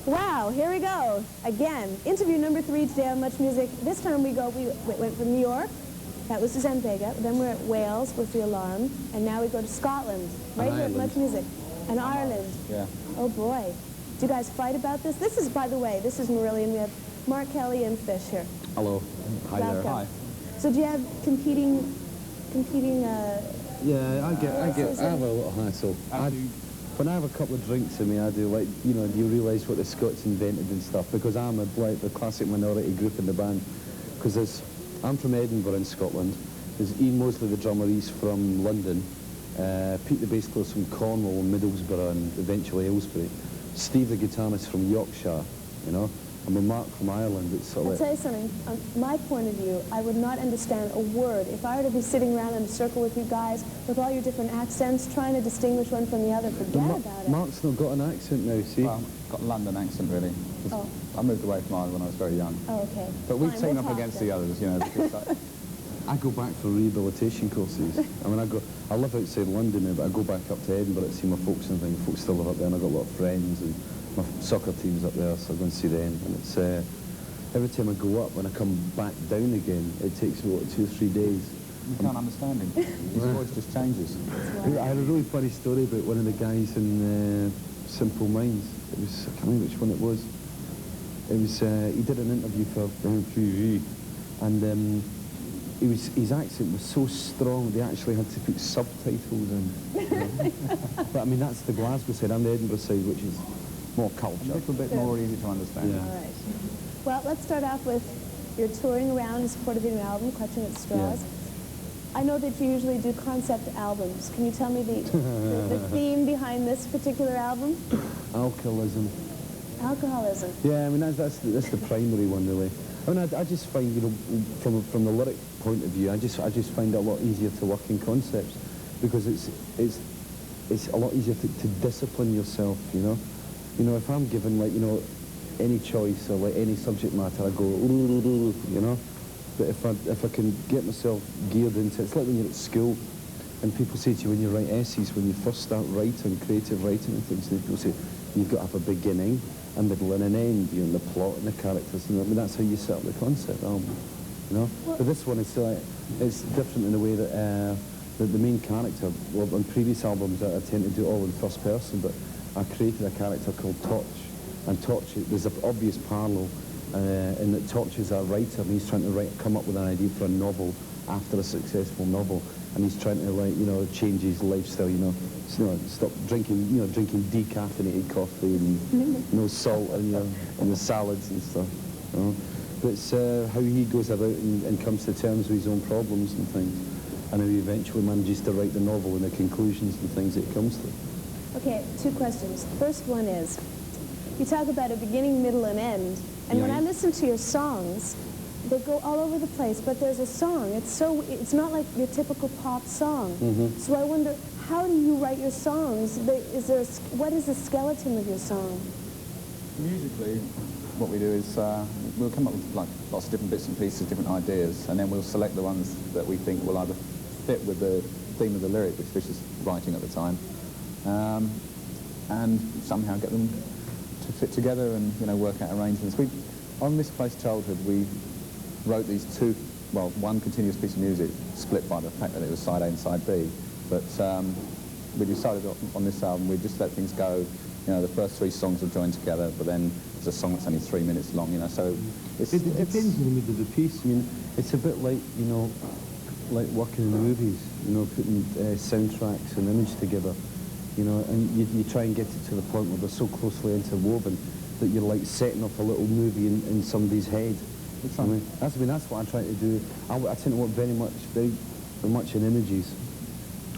Wow, here we go. Again, interview number 3 today on Much Music. This time we went from New York, that was Suzanne Vega, then we're at Wales with The Alarm, and now we go to Scotland, right here at Much Music. And Ireland. Yeah. Oh boy. Do you guys fight about this? This is, by the way, this is Marillion. We have Mark Kelly and Fish here. Hello. Hi there. Hi. So do you have competing Yeah, I have a little hassle. When I have a couple of drinks in me, I do, like, you know, you realise what the Scots invented and stuff, because I'm like the classic minority group in the band. Because I'm from Edinburgh in Scotland. There's Ian Mosley, the drummer, he's from London. Pete the bass player's from Cornwall and Middlesbrough and eventually Aylesbury. Steve the guitarist from Yorkshire, you know. And with Mark from Ireland, it's sort of I'll tell you something. From my point of view, I would not understand a word. If I were to be sitting around in a circle with you guys, with all your different accents, trying to distinguish one from the other, forget about it. Mark's not got an accent now, see? Well, I've got a London accent, really. Oh. I moved away from Ireland when I was very young. Oh, okay. But we've Fine, teamed we'll up talk against then. the others, you know. Because I go back for rehabilitation courses. I mean, I live outside London now, but I go back up to Edinburgh to see my folks and things. Folks still live up there, and I've got a lot of friends, and my soccer team's up there, so I go and see them. And it's, every time I go up, when I come back down again, it takes me, what, 2 or 3 days. you can't understand him. His voice just changes. I had a really funny story about one of the guys in Simple Minds. It was, I can't remember which one it was. It was, he did an interview for MTV, and his accent was so strong they actually had to put subtitles in. You know? But I mean, that's the Glasgow side. I'm the Edinburgh side, which is more culture. A little bit more easy to understand. Yeah. All right. Well, let's start off with your touring around in support of your new album, Clutching at Straws. Yeah. I know that you usually do concept albums. Can you tell me the theme behind this particular album? Alcoholism. Alcoholism. Yeah, I mean, that's the primary one, really. I mean, I just find, you know, from the lyric point of view, I just find it a lot easier to work in concepts, because it's a lot easier to discipline yourself, you know. You know, if I'm given, like, you know, any choice or like any subject matter, I go, you know. But if I can get myself geared into it, it's like when you're at school and people say to you when you write essays, when you first start writing, creative writing and things, people say you've got to have a beginning, a middle and an end, you know, the plot and the characters. And I mean, that's how you set up the concept album, you know. But this one is it's different in a way that the main character, well, on previous albums I tend to do it all in first person, but I created a character called Torch. And Torch, there's an obvious parallel in that Torch is a writer, and he's trying to come up with an idea for a novel after a successful novel, and he's trying to, like, you know, change his lifestyle, you know, stop drinking, you know, drinking decaffeinated coffee and no salt and, you know, and the salads and stuff, you know. But it's how he goes about and comes to terms with his own problems and things, and how he eventually manages to write the novel and the conclusions and things it comes to. Okay, 2 questions. First one is, you talk about a beginning, middle, and end, and when I listen to your songs, they go all over the place, but there's a song. It's not like your typical pop song. So I wonder, how do you write your songs? What is the skeleton of your song? Musically, what we do is we'll come up with like lots of different bits and pieces, different ideas, and then we'll select the ones that we think will either fit with the theme of the lyric, which Fish is writing at the time, and somehow get them to fit together and, you know, work out arrangements. On Misplaced Childhood, we wrote these one continuous piece of music, split by the fact that it was side A and side B. But we decided on this album we'd just let things go. You know, the first 3 songs are joined together, but then there's a song that's only 3 minutes long, you know, so it depends on the mood of the piece. I mean, it's a bit like, you know, like working in the movies, you know, putting soundtracks and image together. You know, and you try and get it to the point where they're so closely interwoven that you're like setting up a little movie in somebody's head. I mean, that's what I try to do. I tend to work very much in images.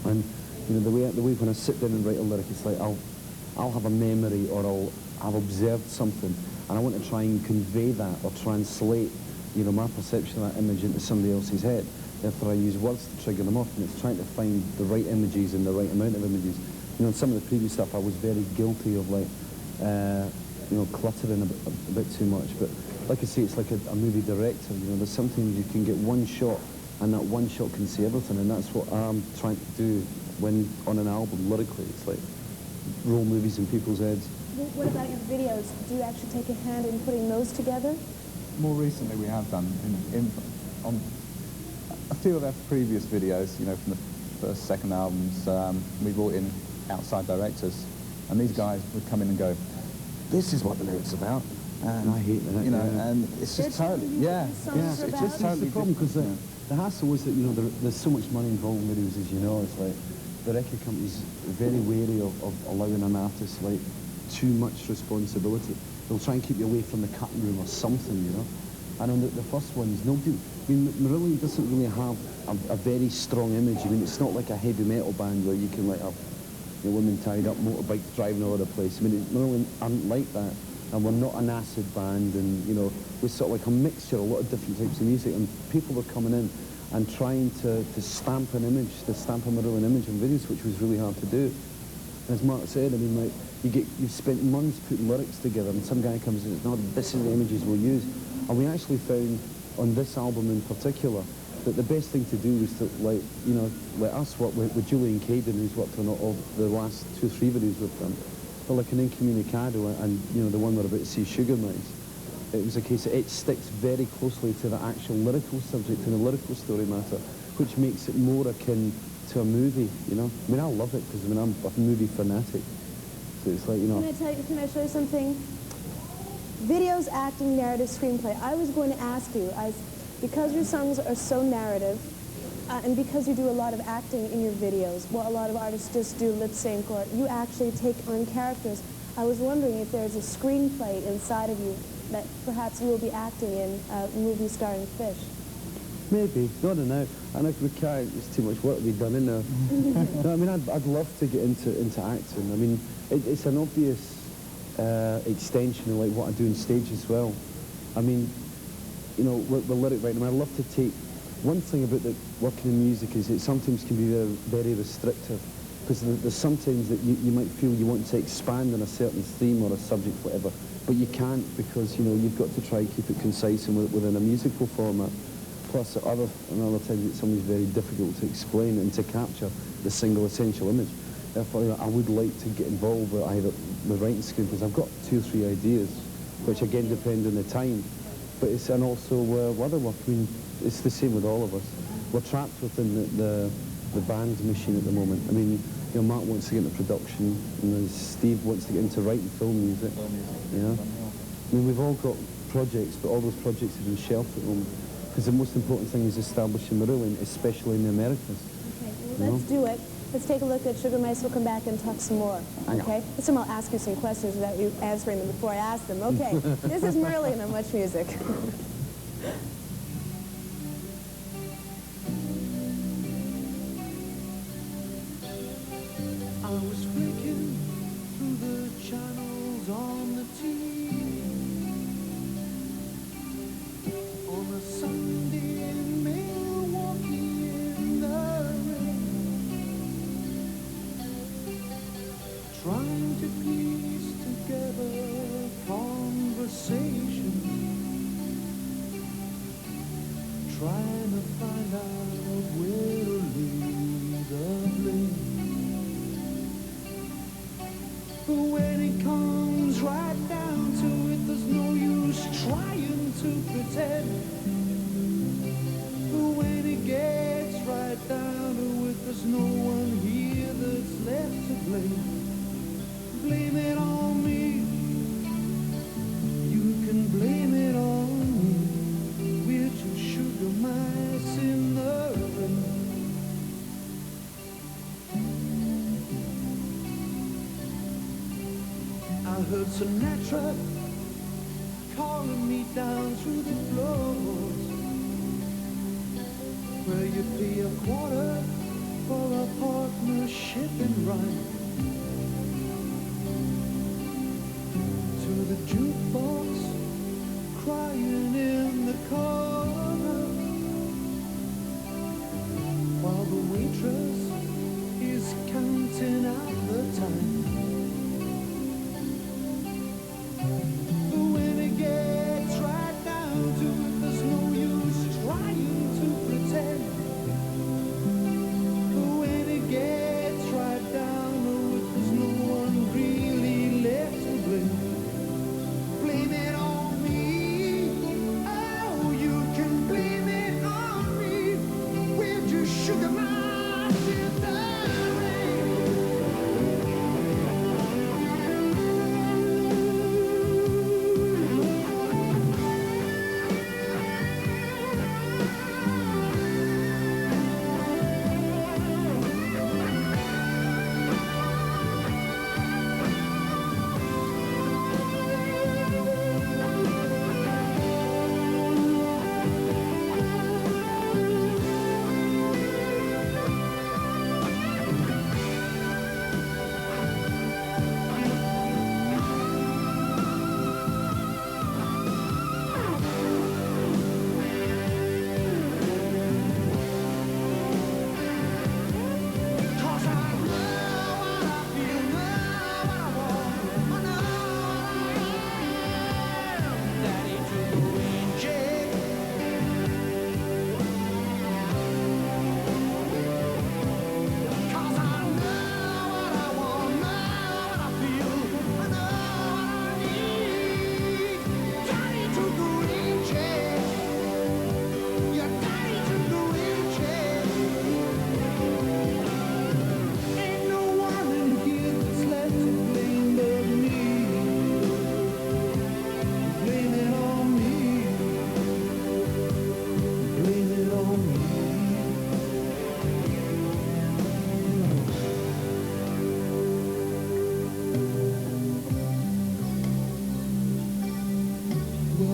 And, you know, the way when I sit down and write a lyric, it's like I'll have a memory, or I've observed something, and I want to try and convey that or translate, you know, my perception of that image into somebody else's head. Therefore, I use words to trigger them off, and it's trying to find the right images and the right amount of images. You know, in some of the previous stuff, I was very guilty of, like, you know, cluttering a bit too much. But like I say, it's like a movie director. You know, there's sometimes you can get one shot, and that one shot can see everything. And that's what I'm trying to do when on an album lyrically. It's like roll movies in people's heads. What about your videos? Do you actually take a hand in putting those together? More recently we have done, on a few of our previous videos, you know, from the first, second albums, we brought in outside directors, and these guys would come in and go, this is what the lyrics are about. And I hate that. You know, and it's just totally, it's just totally the problem, because the hassle was that, you know, there's so much money involved in videos, as you know. It's like, the record company's very wary of allowing an artist, like, too much responsibility. They'll try and keep you away from the cutting room or something, you know. And on the first ones, nobody, I mean, Marillion doesn't really have a very strong image. I mean, it's not like a heavy metal band where you can, like, have women tied up, motorbikes driving all over the place. I mean, Marillion aren't like that. And we're not an acid band, and, you know, we're sort of like a mixture, a lot of different types of music, and people were coming in and trying to stamp an image, to stamp a Marillion image on videos, which was really hard to do. And as Mark said, I mean, like, you've spent months putting lyrics together, and some guy comes in and says, no, this is the images we'll use. And we actually found, on this album in particular, that the best thing to do was to, like, you know, let us work with Julian Caden, who's worked on all the last 2 or 3 videos with them. But like an Incommunicado and, you know, the one we're about to see, Sugar Mice, it was a case that it sticks very closely to the actual lyrical subject and the lyrical story matter, which makes it more akin to a movie, you know. I mean, I love it because, I mean, I'm a movie fanatic. So it's like, you know... Can I show you something? Videos, acting, narrative, screenplay. I was going to ask you, because your songs are so narrative, and because you do a lot of acting in your videos, well, a lot of artists just do lip sync, or you actually take on characters. I was wondering if there's a screenplay inside of you that perhaps you will be acting in a movie starring Fish. Maybe, not now. And if we can't, it's too much work to be done in there. No, I mean, I'd love to get into acting. I mean, it's an obvious extension of like what I do on stage as well. I mean, you know, with lyric writing, I love to take... One thing about the working in music is it sometimes can be very, very restrictive, because there's sometimes that you might feel you want to expand on a certain theme or a subject, whatever, but you can't because, you know, you've got to try and keep it concise and within a musical format. Plus, at other times it's sometimes very difficult to explain and to capture the single essential image. Therefore, you know, I would like to get involved with either with writing screenplays. I've got 2 or 3 ideas, which again depend on the time, but it's, and also other work. I mean, it's the same with all of us. We're trapped within the band machine at the moment. I mean, you know, Mark wants to get into production, and then Steve wants to get into writing film music. You know, I mean, we've all got projects, but all those projects have been shelved at the moment. Because the most important thing is establishing Marillion, especially in the Americas. Okay, well, let's do it. Let's take a look at Sugar Mice. We'll come back and talk some more. Okay? This time I'll ask you some questions without you answering them before I ask them. Okay, this is Marillion on Much Music. I was flicking through the channels on the TV on a Sunday in Milwaukee in the rain, trying to piece together conversation, trying to find out where to lay the blame. But when it comes right down to it, there's no use trying to pretend. But when it gets right down to it, there's no one here that's left to blame. Blame it on me. You can blame it on me. We're just sugar mice in the rain. I heard Sinatra calling me down through the floors, where you pay a quarter for a partnership in rhyme. To the jukebox crying in the corner, while the waitress is counting out the time.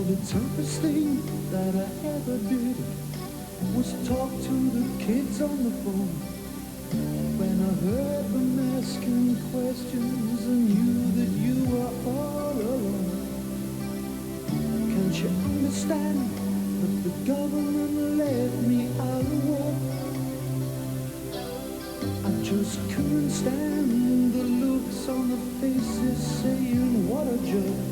the toughest thing that I ever did was talk to the kids on the phone. When I heard them asking questions and knew that you were all alone. Can't you understand that the government left me out of war? I just couldn't stand the looks on the faces saying what a joke.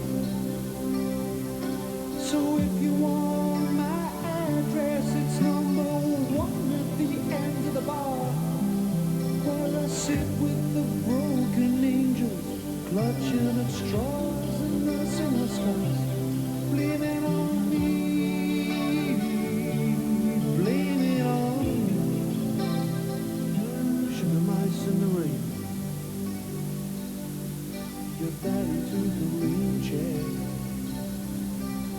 So if you want my address, it's number 1 at the end of the bar, where I sit with the broken angels, clutching at straws and nursing our scars. Blame it on me, blame it on me. Sugar mice in the rain. Your daddy took the rain chair.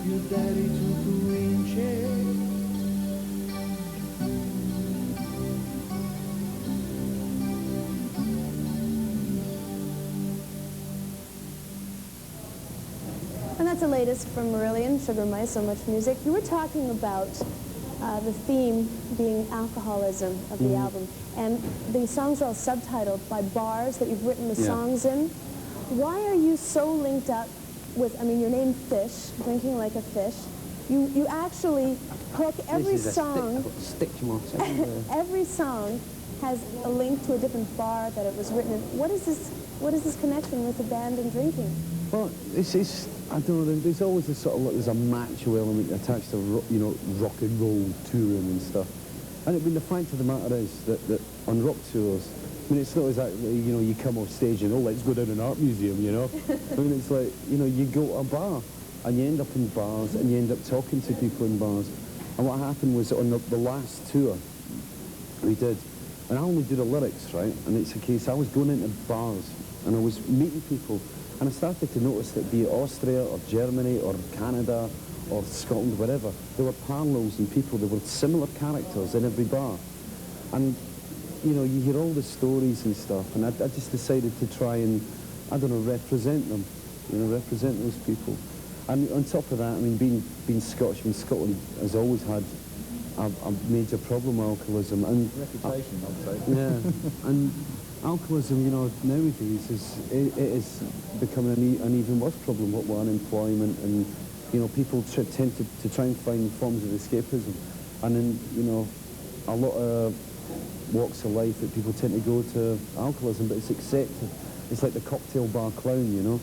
Your daddy took the rain chair. And that's the latest from Marillion, Sugar Mice, So Much Music. You were talking about the theme being alcoholism of the album. And the songs are all subtitled by bars that you've written the songs in. Why are you so linked up with, I mean, your name Fish, drinking like a fish. You actually hook every song, every song has a link to a different bar that it was written in. What is this connection with the band and drinking? Well, it's I don't know, there's always this sort of, there's a macho element attached to, rock and roll touring and stuff. And I mean, the fact of the matter is that on rock tours, I mean, it's not exactly, you come off stage and, let's go down an art museum, I mean, it's like, you go to a bar and you end up in bars and you end up talking to people in bars. And what happened was on the last tour we did, and I only do the lyrics, right? And it's a case, I was going into bars and I was meeting people. And I started to notice that be it Austria or Germany or Canada or Scotland, wherever, there were parallels in people. There were similar characters in every bar. And, you hear all the stories and stuff. And I just decided to try and, represent them, represent those people. And on top of that, I mean, being Scottish, Scotland has always had a major problem with alcoholism. And reputation, I'd say. Yeah. And alcoholism, nowadays it is becoming an even worse problem, what with unemployment, and people tend to try and find forms of escapism, and then a lot of walks of life that people tend to go to alcoholism, but it's accepted. It's like the cocktail bar clown,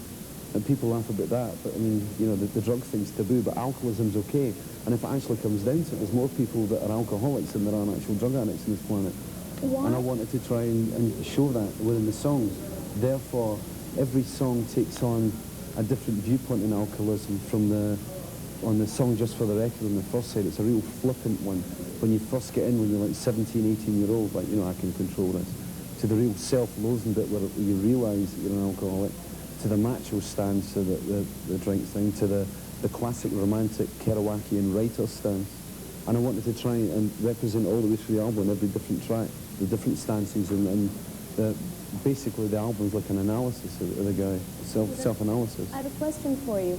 and people laugh about that, but I mean, the drug thing's taboo, but alcoholism's okay. And if it actually comes down to it, there's more people that are alcoholics than there are actual drug addicts on this planet. What? And I wanted to try and show that within the songs. Therefore, every song takes on a different viewpoint in alcoholism. On the song Just for the Record on the first side, it's a real flippant one. When you first get in, when you're like 17, 18-year-old, like, I can control this. To the real self-loathing bit where you realise that you're an alcoholic. To the macho stance, to the drink thing, to the classic romantic Kerouacian writer stance. And I wanted to try and represent all the way through the album, every different track, the different stances, and basically the album's like an analysis of the guy, self-analysis. I have a question for you.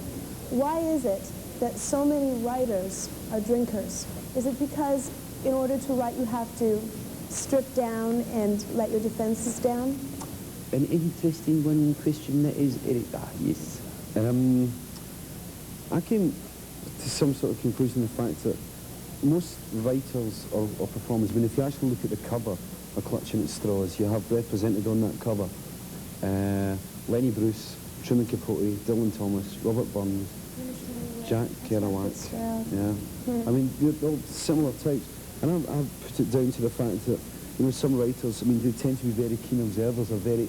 Why is it that so many writers are drinkers? Is it because in order to write you have to strip down and let your defenses down? An interesting one question that is, Eric. Yes. I came to some sort of conclusion, the fact that most writers or performers, I mean, if you actually look at the cover of Clutching at Straws, you have represented on that cover Lenny Bruce, Truman Capote, Dylan Thomas, Robert Burns, Jack Kerouac. Yeah. I mean, they're all similar types. And I've put it down to the fact that, some writers, I mean, they tend to be very keen observers, or very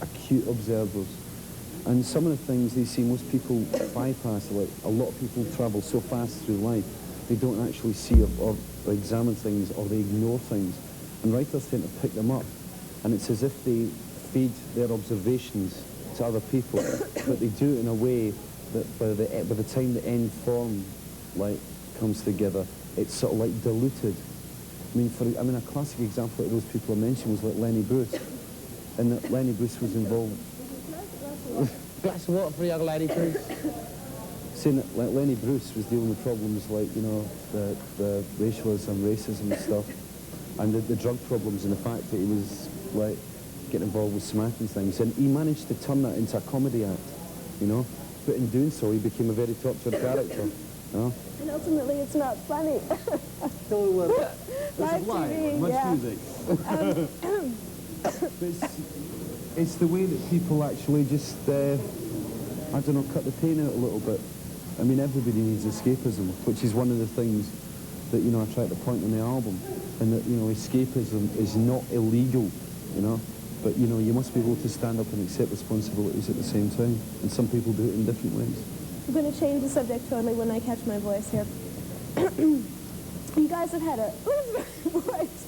acute observers. And some of the things they see most people bypass, like a lot of people travel so fast through life, they don't actually see or examine things, or they ignore things. And writers tend to pick them up. And it's as if they feed their observations to other people, but they do it in a way that by the time the end form comes together, it's sort of like diluted. I mean, a classic example of those people I mentioned was like Lenny Bruce. And that Lenny Bruce was involved. Glass of water for young Lenny Bruce. saying that like Lenny Bruce was dealing with problems like, you know, the racialism, racism and stuff, and the drug problems and the fact that he was like getting involved with smacking things, and he managed to turn that into a comedy act, you know. But in doing so, he became a very tortured character, you know. And ultimately, it's not funny. Live TV, much yeah. music. It's the way that people actually just, I don't know, cut the pain out a little bit. I mean, everybody needs escapism, which is one of the things that, you know, I try to point on the album, and that, you know, escapism is not illegal, you know, but, you know, you must be able to stand up and accept responsibilities at the same time, and some people do it in different ways. I'm going to change the subject totally when I catch my voice here. You guys have had a... voice.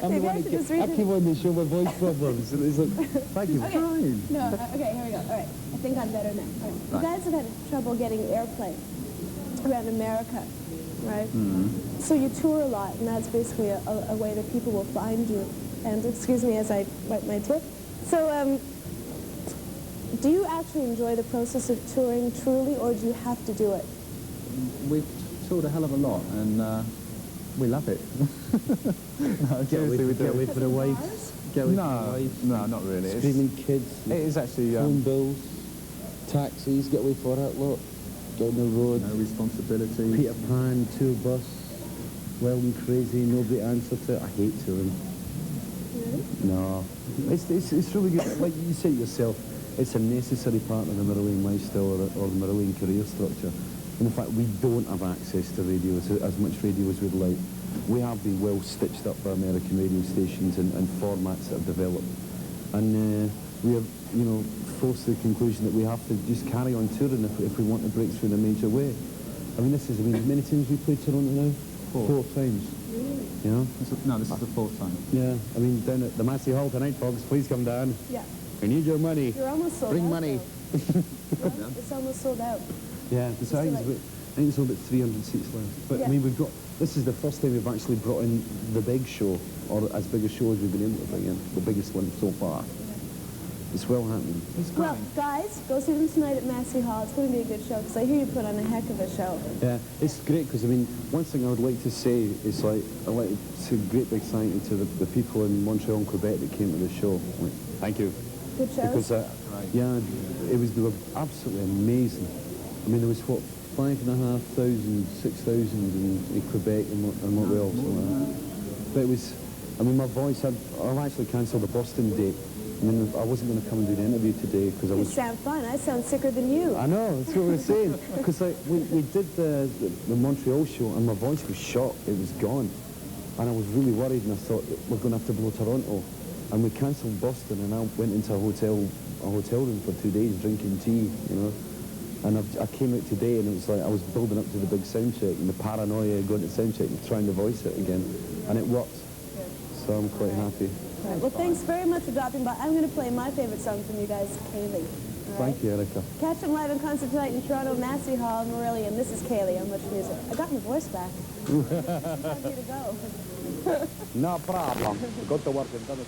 Maybe I should just read it. I came on to show my voice problems, and it's like, thank you. Okay. No, okay, here we go. All right, I think I'm better now. All right. You guys have had trouble getting airplay around America, right? Mm-hmm. So you tour a lot, and that's basically a way that people will find you. And excuse me as I wipe my tip. So, do you actually enjoy the process of touring truly, or do you have to do it? We've toured a hell of a lot, and we love it. No, seriously, we do. Get away for the wife. Get away for the wife. No, not really. Screaming kids. It is actually... phone bills, taxis, get away for that lot. Down the road. No responsibility. Peter Pan, tour bus, wild and crazy, nobody answered to it. I hate touring. Really? No. It's really good. Like you say yourself, it's a necessary part of the Marillion lifestyle or the Marillion career structure. And in fact, we don't have access to radio, as much radio as we'd like. We have been well stitched up by American radio stations and formats that have developed. And we are, you know, forced to the conclusion that we have to just carry on touring if we want to break through in a major way. I mean, how many times we played Toronto now? Four times. Really? You know? This is the fourth time. Yeah, I mean, down at the Massey Hall tonight, folks, please come down. Yeah. We need your money. You're almost sold Bring out. money. It's almost sold out. Yeah, besides, I think it's about 300 seats left. But, Yeah. I mean, this is the first time we've actually brought in the big show, or as big a show as we've been able to bring in, the biggest one so far. It's well happening. It's Well, growing. guys, go see them tonight at Massey Hall. It's going to be a good show, because I hear you put on a heck of a show. Yeah, it's great, because, I mean, one thing I would like to say is, like, I'd like to say great big thank you to the people in Montreal and Quebec that came to the show. Like, thank you. Good shows? Because, yeah, they were absolutely amazing. I mean, there was, what, 5,500, 6,000 in Quebec and Montreal, something like that. But it was, I mean, my voice, I've actually cancelled the Boston date. I mean, I wasn't going to come and do the interview today because I You was... sound fine. I sound sicker than you. I know, that's what we were saying. Because like, we did the Montreal show and my voice was shot, it was gone. And I was really worried and I thought, we're going to have to blow Toronto. And we cancelled Boston and I went into a hotel room for 2 days drinking tea, you know. And I came out today and it was like I was building up to the big sound check and the paranoia going to sound check and trying to voice it again. And it worked. So I'm quite happy. Right. Well, thanks very much for dropping by. I'm going to play my favorite song from you guys, Kaylee. Thank you, Erica. Catch them live in concert tonight in Toronto, Massey Hall, Marillion. This is Kaylee on Much Music. I got my voice back. Time for you to go. No problem. Go to work and done it.